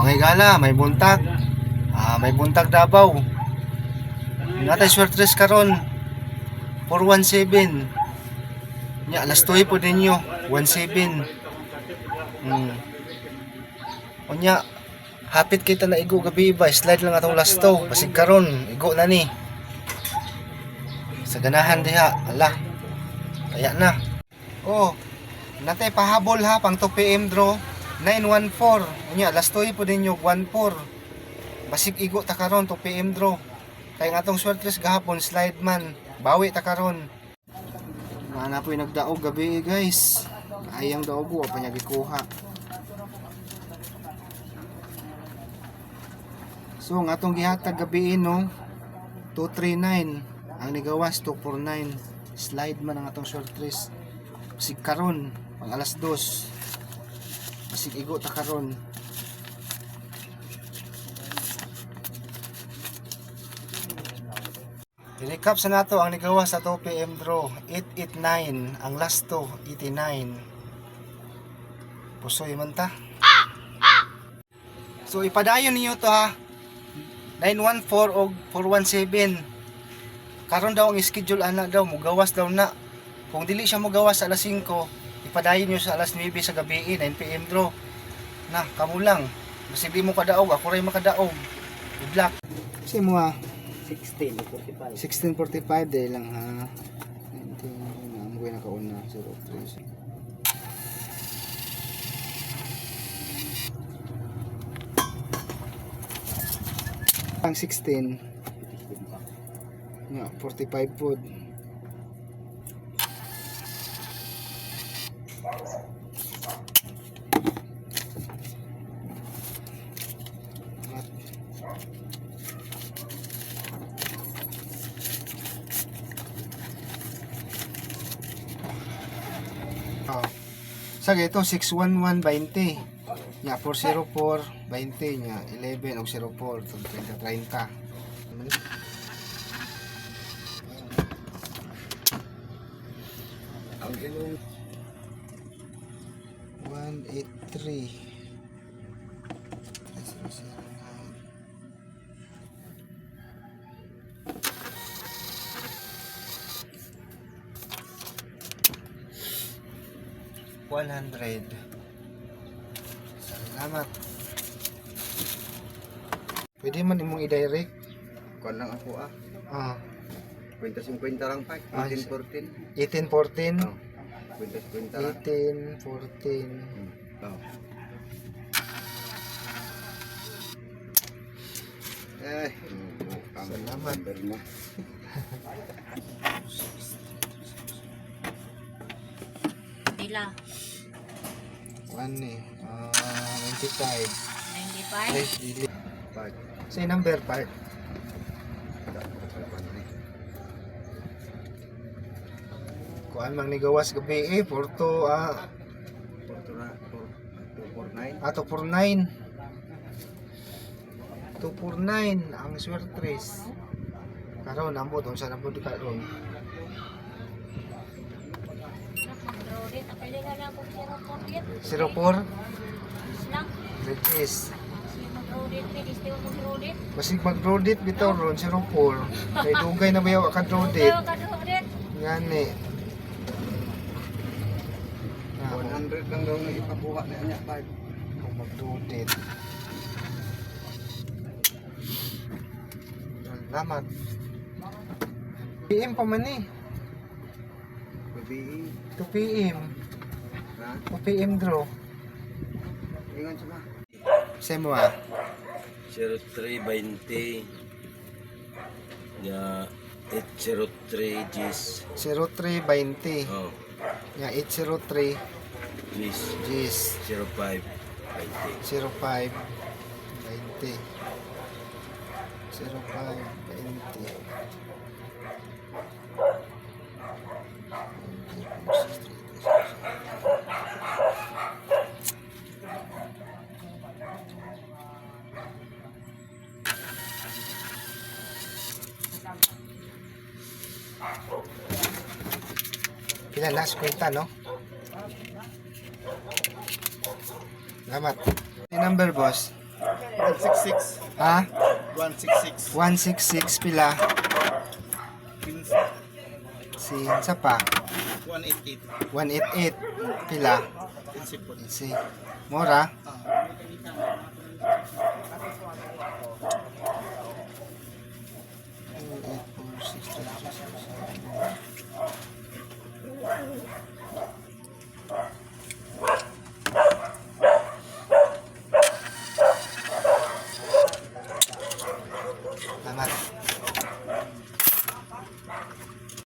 Mga higala, may buntag. May buntag Davao. Natay swertres karon 417. Nya alas 2 po ninyo 17. Unya hapit kita na igo gabi ba, slide lang atong lasto basig karon igo na ni sa ganahan diha. Ala kaya na. Oh, natay pahabol ha pang 2 PM draw 914. Unya alas 2 po ninyo 14. Basig igo ta karon 2 PM draw. Kay nga atong swertres gahapon slide man. Bawi ta karon. Na po nagdaog gabi guys. Ayang daog ko pa niya gikuha. So ang atong gihatag gabi no 239, ang nigawas 249. Slide man ang atong swertres. Basig karon pang alas 2. Basig igo ta karon. I-recap sa nato ang nigawas sa 2 PM draw 889, ang last 89. Pusoy man ta. So ipadayon niyo to ha. 914 o 417. Karon daw ang schedule ana daw mugawas daw na. Kung dili siya mugawas sa alas 5, ipadayon niyo sa alas 9 sa gabi 9 PM draw. Na kamo lang. Basta di mo kadaog, ako ray makadaog. Good luck. Kasi mo 16:45 dahil lang ha. 19 na mo na kauna 03. Ang 16 nga 45 food. Sige ito 61120 nya 404 20 nya 11 og 04 30 ang ilong 183 100. Salamat. Pwede man imong i-direct. Kuan lang ako Ah. 50-50 lang pa. 18-14. 1814. Oh. 50-50 lang. 1814. Oh. Eh, salamat. Pila? 95. 95? Say number part. Kuan mang nigawas gabi Porto 249. 249. 249 ang swertres. Karon ambot unsa na pud karon. Pwede na lang kung 04. 04 Lang. Regis. Mag-rodit. Pwede still mag-rodit. Basig mag-rodit bitaw ron 04. Kay dugay na bayaw ka rodit. Pero ka-rodit. Ngani. 100 lang daw na ipakuha na niya 5. Kung mag-rodit. Salamat. PM pa man eh. Babi. 2 PM. Ha? 2 PM draw. Ingon sa ma. Say mo 0320 ya 803 Gis 0320. oh Ya 803 Gis Gis 05 05 20 05 20. Pila last kwenta, no? Salamat. Yung number, boss. 166. Ha? 166. 166 pila. Si sa pa 188. 188 pila. Prinsipon. Si Mora.